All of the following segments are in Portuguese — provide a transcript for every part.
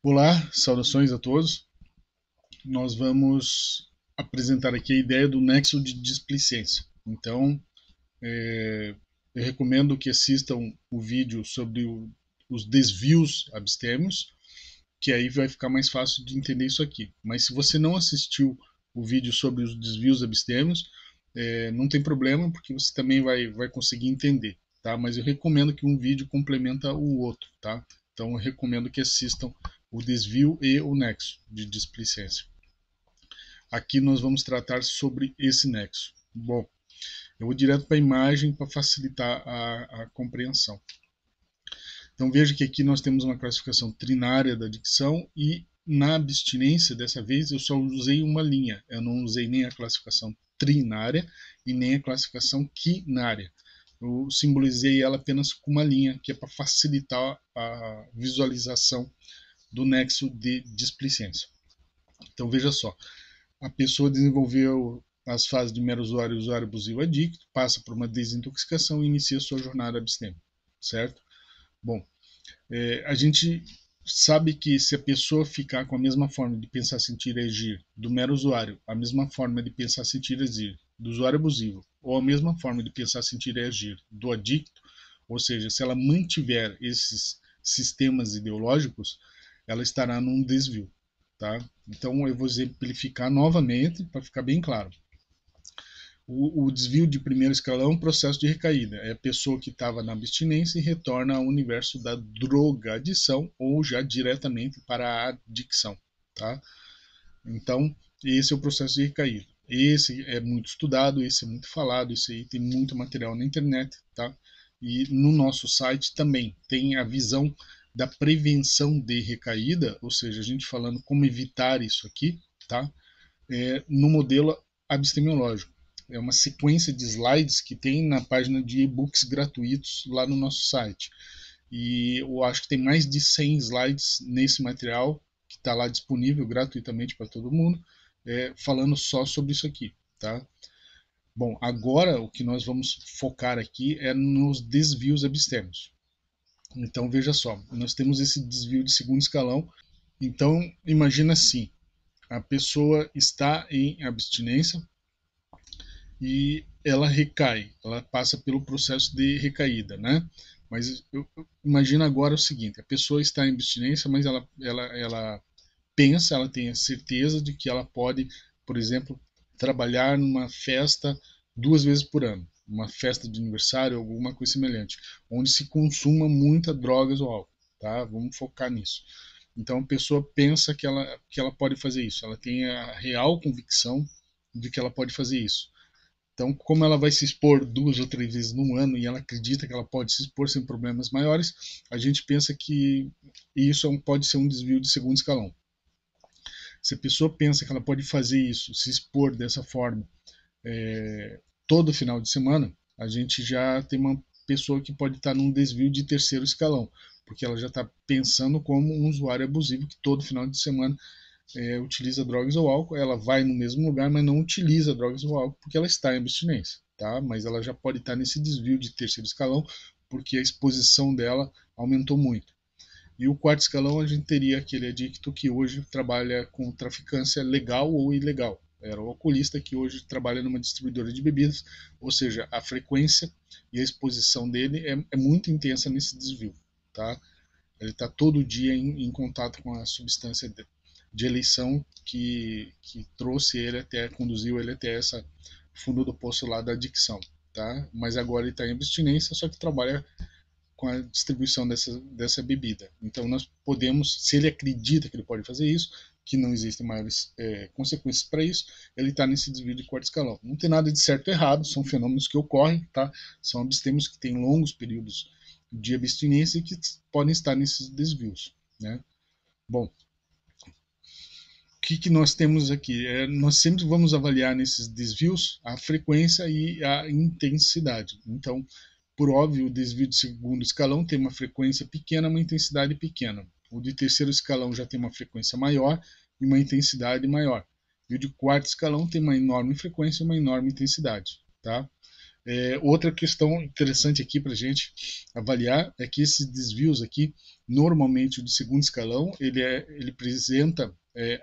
Olá, saudações a todos. Nós vamos apresentar aqui a ideia do nexo de displicência. Então, eu recomendo que assistam o vídeo sobre os desvios abstêmios, que aí vai ficar mais fácil de entender isso aqui. Mas se você não assistiu o vídeo sobre os desvios abstêmios, não tem problema, porque você também vai conseguir entender. Tá? Mas eu recomendo que um vídeo complementa o outro. Tá? Então, eu recomendo que assistam o desvio e o nexo de displicência. Aqui nós vamos tratar sobre esse nexo. Bom, eu vou direto para a imagem para facilitar a compreensão. Então veja que aqui nós temos uma classificação trinária da dicção e na abstinência, dessa vez, eu só usei uma linha. Eu não usei nem a classificação trinária e nem a classificação quinária. Eu simbolizei ela apenas com uma linha, que é para facilitar a visualização do nexo de displicência. Então veja só, a pessoa desenvolveu as fases de mero usuário, usuário abusivo adicto, passa por uma desintoxicação e inicia sua jornada abstêmica, certo? Bom, a gente sabe que se a pessoa ficar com a mesma forma de pensar, sentir e agir do mero usuário, a mesma forma de pensar, sentir e agir do usuário abusivo, ou a mesma forma de pensar, sentir e agir do adicto, ou seja, se ela mantiver esses sistemas ideológicos, ela estará num desvio. Tá? Então eu vou exemplificar novamente para ficar bem claro. O desvio de primeiro escalão é um processo de recaída. É a pessoa que estava na abstinência e retorna ao universo da drogadição ou já diretamente para a adicção. Tá? Então, esse é o processo de recaída. Esse é muito estudado, esse é muito falado, esse aí tem muito material na internet. Tá? E no nosso site também tem a visão da prevenção de recaída, ou seja, a gente falando como evitar isso aqui, tá? No modelo abstemiológico. É uma sequência de slides que tem na página de e-books gratuitos lá no nosso site. E eu acho que tem mais de 100 slides nesse material que está lá disponível gratuitamente para todo mundo, falando só sobre isso aqui, tá? Bom, agora o que nós vamos focar aqui é nos desvios abstêmios. Então veja só, nós temos esse desvio de segundo escalão. Então imagina assim, a pessoa está em abstinência e ela recai, ela passa pelo processo de recaída, né? Mas imagina agora o seguinte, a pessoa está em abstinência, mas ela pensa, ela tem a certeza de que ela pode, por exemplo, trabalhar numa festa 2 vezes por ano, uma festa de aniversário, alguma coisa semelhante, onde se consuma muita drogas ou álcool, tá? Vamos focar nisso. Então a pessoa pensa que ela pode fazer isso, ela tem a real convicção de que ela pode fazer isso. Então, como ela vai se expor 2 ou 3 vezes no ano e ela acredita que ela pode se expor sem problemas maiores, a gente pensa que isso pode ser um desvio de segundo escalão. Se a pessoa pensa que ela pode fazer isso, se expor dessa forma, todo final de semana, a gente já tem uma pessoa que pode estar num desvio de terceiro escalão, porque ela já está pensando como um usuário abusivo que todo final de semana utiliza drogas ou álcool. Ela vai no mesmo lugar, mas não utiliza drogas ou álcool porque ela está em abstinência, tá? Mas ela já pode estar nesse desvio de terceiro escalão porque a exposição dela aumentou muito. E o quarto escalão a gente teria aquele adicto que hoje trabalha com traficância legal ou ilegal. Era o alcoolista que hoje trabalha numa distribuidora de bebidas, ou seja, a frequência e a exposição dele é muito intensa nesse desvio. Tá? Ele está todo dia em contato com a substância de eleição que trouxe ele até, conduziu ele até essa fundo do poço lá da adicção. Tá? Mas agora ele está em abstinência, só que trabalha com a distribuição dessa bebida. Então nós podemos, se ele acredita que ele pode fazer isso, que não existem maiores consequências para isso, ele está nesse desvio de quarto escalão. Não tem nada de certo ou errado, são fenômenos que ocorrem, tá? São abstêmios que têm longos períodos de abstinência e que podem estar nesses desvios, né? Bom, o que nós temos aqui? Nós sempre vamos avaliar nesses desvios a frequência e a intensidade. Então, por óbvio, o desvio de segundo escalão tem uma frequência pequena, uma intensidade pequena. O de terceiro escalão já tem uma frequência maior e uma intensidade maior. E o de quarto escalão tem uma enorme frequência e uma enorme intensidade. Tá? Outra questão interessante aqui para a gente avaliar é que esses desvios aqui, normalmente o de segundo escalão, ele apresenta,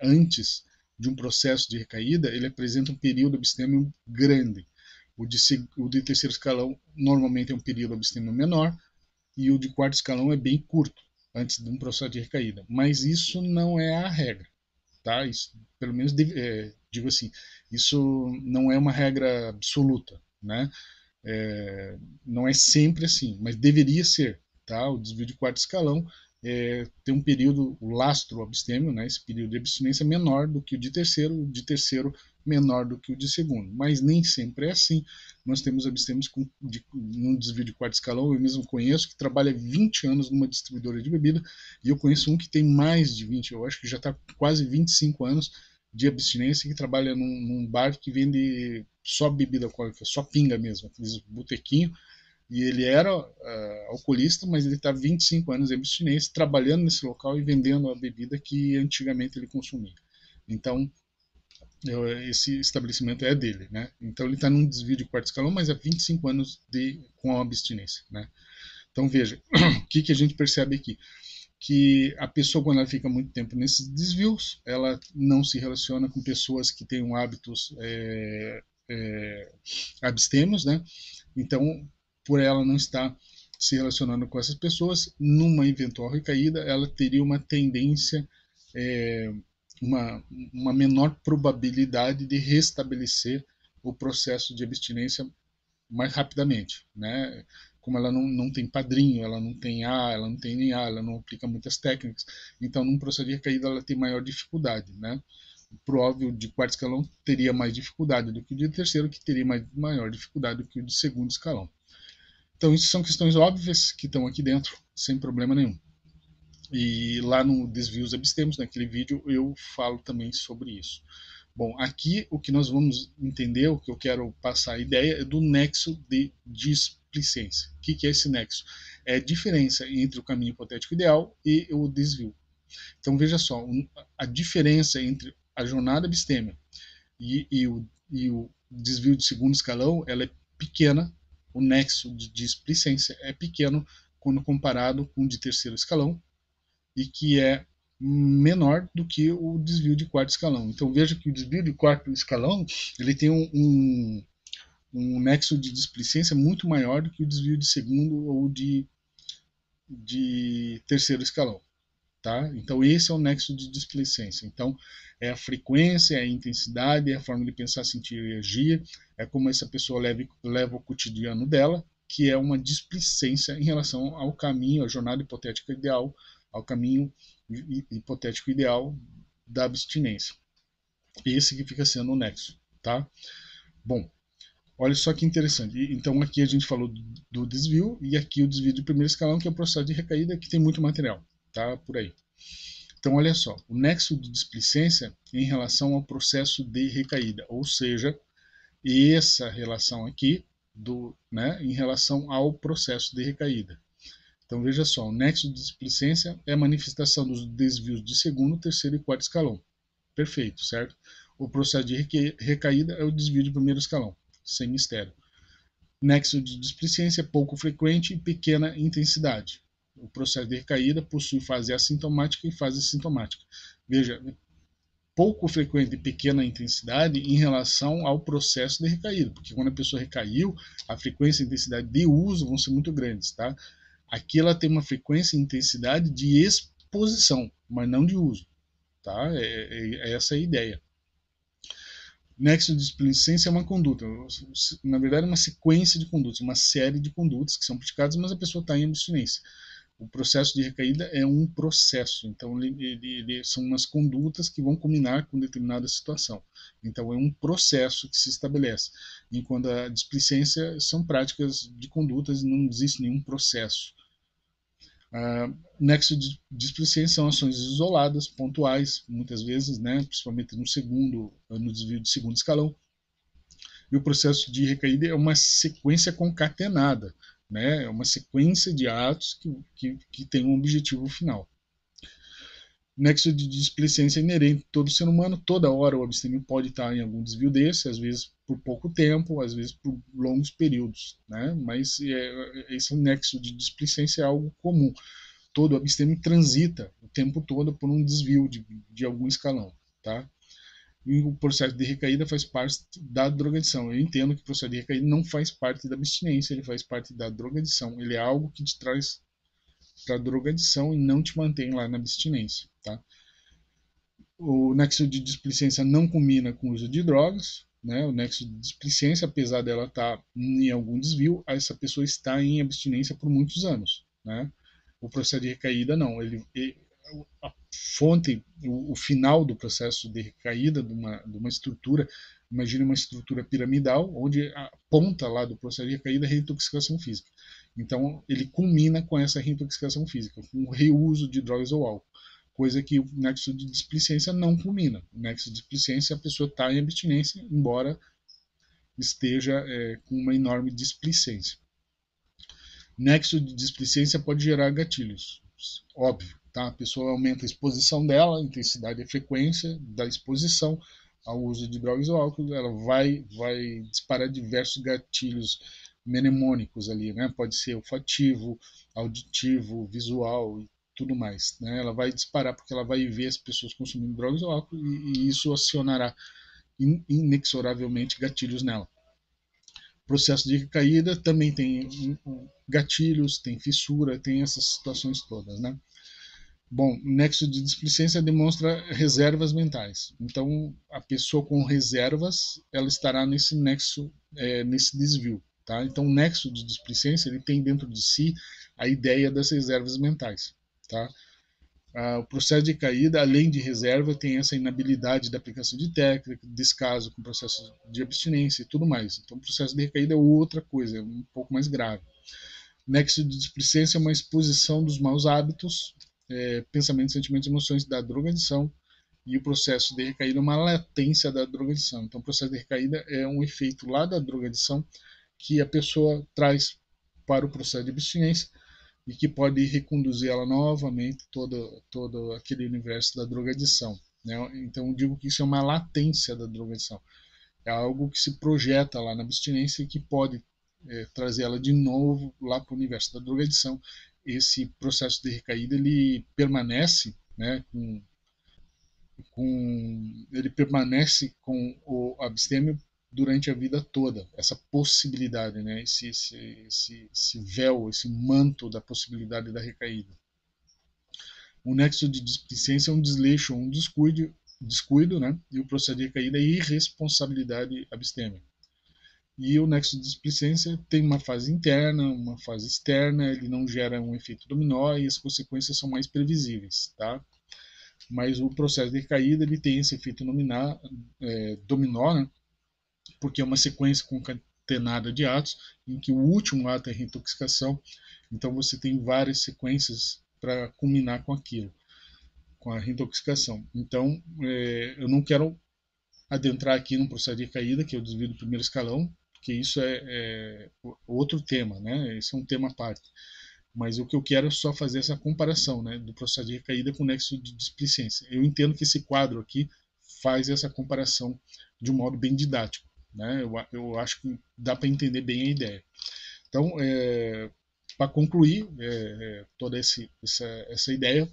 antes de um processo de recaída, ele apresenta um período abstêmio grande. O de terceiro escalão normalmente é um período abstêmio menor e o de quarto escalão é bem curto, antes de um processo de recaída. Mas isso não é a regra, tá? Isso, pelo menos, digo assim, isso não é uma regra absoluta, né? Não é sempre assim, mas deveria ser, tá? O desvio de quarto escalão tem um período, o lastro abstêmio, né? Esse período de abstinência menor do que o de terceiro menor do que o de segundo, mas nem sempre é assim. Nós temos abstêmios num desvio de quarto escalão, eu mesmo conheço, que trabalha 20 anos numa distribuidora de bebida, e eu conheço um que tem mais de 20, eu acho que já está quase 25 anos de abstinência, que trabalha num bar que vende só bebida alcoólica, só pinga mesmo, aqueles botequinho, e ele era alcoolista, mas ele está 25 anos de abstinência, trabalhando nesse local e vendendo a bebida que antigamente ele consumia. Então, esse estabelecimento é dele, né? Então ele está num desvio de quarto escalão, mas há 25 anos com a abstinência, né? Então veja, o que a gente percebe aqui? Que a pessoa, quando ela fica muito tempo nesses desvios, ela não se relaciona com pessoas que tenham hábitos abstêmios, né? Então, por ela não estar se relacionando com essas pessoas, numa eventual recaída, ela teria uma tendência, é, uma menor probabilidade de restabelecer o processo de abstinência mais rapidamente, né? Como ela não tem padrinho, ela não tem A, ela não tem nem A, ela não aplica muitas técnicas, então num processo de recaída ela tem maior dificuldade, né? Pro óbvio, de quarto escalão teria mais dificuldade do que o de terceiro, que teria maior dificuldade do que o de segundo escalão. Então isso são questões óbvias que estão aqui dentro, sem problema nenhum. E lá no Desvios Abstêmios, naquele vídeo, eu falo também sobre isso. Bom, aqui o que nós vamos entender, o que eu quero passar a ideia é do nexo de displicência. O que é esse nexo? É a diferença entre o caminho hipotético ideal e o desvio. Então veja só, a diferença entre a jornada abstêmia e o desvio de segundo escalão, ela é pequena, o nexo de displicência é pequeno quando comparado com o de terceiro escalão, e que é menor do que o desvio de quarto escalão. Então veja que o desvio de quarto escalão ele tem um nexo de displicência muito maior do que o desvio de segundo ou de terceiro escalão. Tá? Então esse é o nexo de displicência. Então é a frequência, é a intensidade, é a forma de pensar, sentir e agir, é como essa pessoa leva o cotidiano dela, que é uma displicência em relação ao caminho, à jornada hipotética ideal, ao caminho hipotético ideal da abstinência. Esse que fica sendo o nexo, tá? Bom, olha só que interessante. Então aqui a gente falou do desvio e aqui o desvio de primeiro escalão, que é o processo de recaída, que tem muito material, tá? Por aí. Então olha só, o nexo de displicência em relação ao processo de recaída, ou seja, essa relação aqui em relação ao processo de recaída. Então veja só, o nexo de displicência é a manifestação dos desvios de segundo, terceiro e quarto escalão. Perfeito, certo? O processo de recaída é o desvio de primeiro escalão, sem mistério. Nexo de displicência é pouco frequente e pequena intensidade. O processo de recaída possui fase assintomática e fase sintomática. Veja, pouco frequente e pequena intensidade em relação ao processo de recaída, porque quando a pessoa recaiu, a frequência e intensidade de uso vão ser muito grandes, tá? Aqui ela tem uma frequência e intensidade de exposição, mas não de uso, tá? Essa é a ideia. Nexo de displicência é uma conduta, na verdade é uma sequência de condutas, uma série de condutas que são praticadas, mas a pessoa está em abstinência. O processo de recaída é um processo, então são umas condutas que vão culminar com determinada situação. Então é um processo que se estabelece. Enquanto a displicência são práticas de condutas e não existe nenhum processo. Nexo de displicência são ações isoladas, pontuais, muitas vezes, né, principalmente no desvio de segundo escalão. E o processo de recaída é uma sequência concatenada, né, é uma sequência de atos que tem um objetivo final. Nexo de displicência inerente a todo ser humano, toda hora o abstêmio pode estar em algum desvio desse, às vezes por pouco tempo, às vezes por longos períodos, né? Mas esse nexo de displicência é algo comum. Todo abstêmio transita o tempo todo por um desvio de algum escalão, tá? E o processo de recaída faz parte da drogadição. Eu entendo que o processo de recaída não faz parte da abstinência, ele faz parte da drogadição. Ele é algo que te traz para a drogadição e não te mantém lá na abstinência, tá? O nexo de displicência não combina com o uso de drogas, né? O nexo de displicência, apesar dela estar em algum desvio, essa pessoa está em abstinência por muitos anos, né? O processo de recaída não, a fonte, o final do processo de recaída de uma estrutura, imagine uma estrutura piramidal, onde a ponta lá do processo de recaída é a reintoxicação física. Então, ele culmina com essa reintoxicação física, com o reuso de drogas ou álcool, coisa que o nexo de displicência não culmina. O nexo de displicência, a pessoa está em abstinência, embora esteja com uma enorme displicência. Nexo de displicência pode gerar gatilhos, óbvio, tá? A pessoa aumenta a exposição dela, a intensidade e a frequência da exposição ao uso de drogas ou álcool, ela vai disparar diversos gatilhos mnemônicos ali, né? Pode ser olfativo, auditivo, visual e tudo mais, né? Ela vai disparar porque ela vai ver as pessoas consumindo drogas ou álcool e isso acionará inexoravelmente gatilhos nela. Processo de recaída também tem gatilhos, tem fissura, tem essas situações todas, né? Bom, nexo de displicência demonstra reservas mentais. Então, a pessoa com reservas, ela estará nesse nexo, nesse desvio, tá? Então, o nexo de displicência, ele tem dentro de si a ideia das reservas mentais, tá? O processo de caída, além de reserva, tem essa inabilidade da aplicação de técnica, descaso com processo de abstinência e tudo mais. Então, o processo de recaída é outra coisa, é um pouco mais grave. Nexo de displicência é uma exposição dos maus hábitos, pensamentos, sentimentos e emoções da drogadição, e o processo de recaída é uma latência da drogadição. Então, o processo de recaída é um efeito lá da drogadição que a pessoa traz para o processo de abstinência e que pode reconduzir ela novamente todo aquele universo da drogadição, né? Então, eu digo que isso é uma latência da drogadição. É algo que se projeta lá na abstinência e que pode trazer ela de novo lá para o universo da drogadição. Esse processo de recaída ele permanece, né, ele permanece com o abstêmio durante a vida toda, essa possibilidade, né, esse véu, esse manto da possibilidade da recaída. O nexo de displicência é um desleixo, um descuido, né, e o processo de recaída é irresponsabilidade abstêmia. E o nexo de displicência tem uma fase interna, uma fase externa, ele não gera um efeito dominó e as consequências são mais previsíveis, tá? Mas o processo de recaída ele tem esse efeito dominó, né? Porque é uma sequência concatenada de atos, em que o último ato é a reintoxicação, então você tem várias sequências para culminar com aquilo, com a reintoxicação. Então, eu não quero adentrar aqui no processo de recaída, que é o desvio do primeiro escalão, porque isso é outro tema, né? Esse é um tema à parte. Mas o que eu quero é só fazer essa comparação, né, do processo de recaída com o nexo de displicência. Eu entendo que esse quadro aqui faz essa comparação de um modo bem didático, né? Eu acho que dá para entender bem a ideia. Então, para concluir toda essa ideia,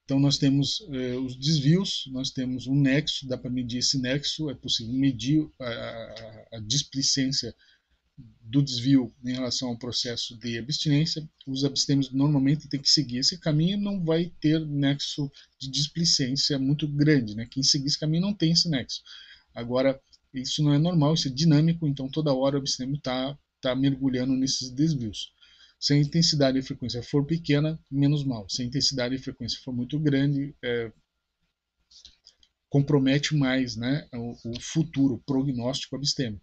então nós temos os desvios, nós temos um nexo, dá para medir esse nexo, é possível medir a displicência do desvio em relação ao processo de abstinência. Os abstêmios normalmente têm que seguir esse caminho, não vai ter nexo de displicência muito grande, né? Quem seguir esse caminho não tem esse nexo. Agora, isso não é normal, isso é dinâmico, então toda hora o abstêmio tá mergulhando nesses desvios. Se a intensidade e a frequência for pequena, menos mal. Se a intensidade e a frequência for muito grande, compromete mais, né, o futuro, o prognóstico abstêmio.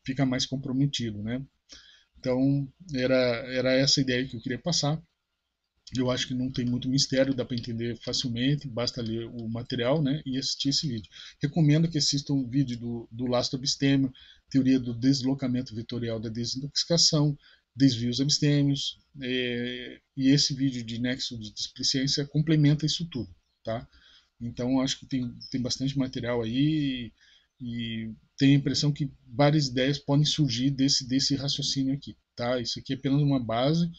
Fica mais comprometido, né? Então, era essa ideia que eu queria passar. Eu acho que não tem muito mistério, dá para entender facilmente, basta ler o material, né, e assistir esse vídeo. Recomendo que assistam um vídeo do Lastro Abstêmio, teoria do deslocamento vetorial da desintoxicação, desvios abstêmios, e esse vídeo de nexo de displicência complementa isso tudo, tá? Então acho que tem bastante material aí e tenho a impressão que várias ideias podem surgir desse raciocínio aqui, tá? Isso aqui é apenas uma base,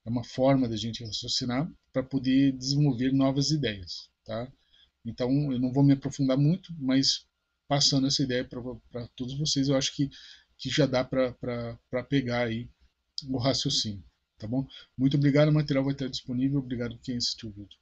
é uma forma da gente raciocinar para poder desenvolver novas ideias, tá? Então eu não vou me aprofundar muito, mas passando essa ideia para todos vocês, eu acho que já dá para pegar aí o raciocínio, tá bom? Muito obrigado, o material vai estar disponível, obrigado quem assistiu o vídeo.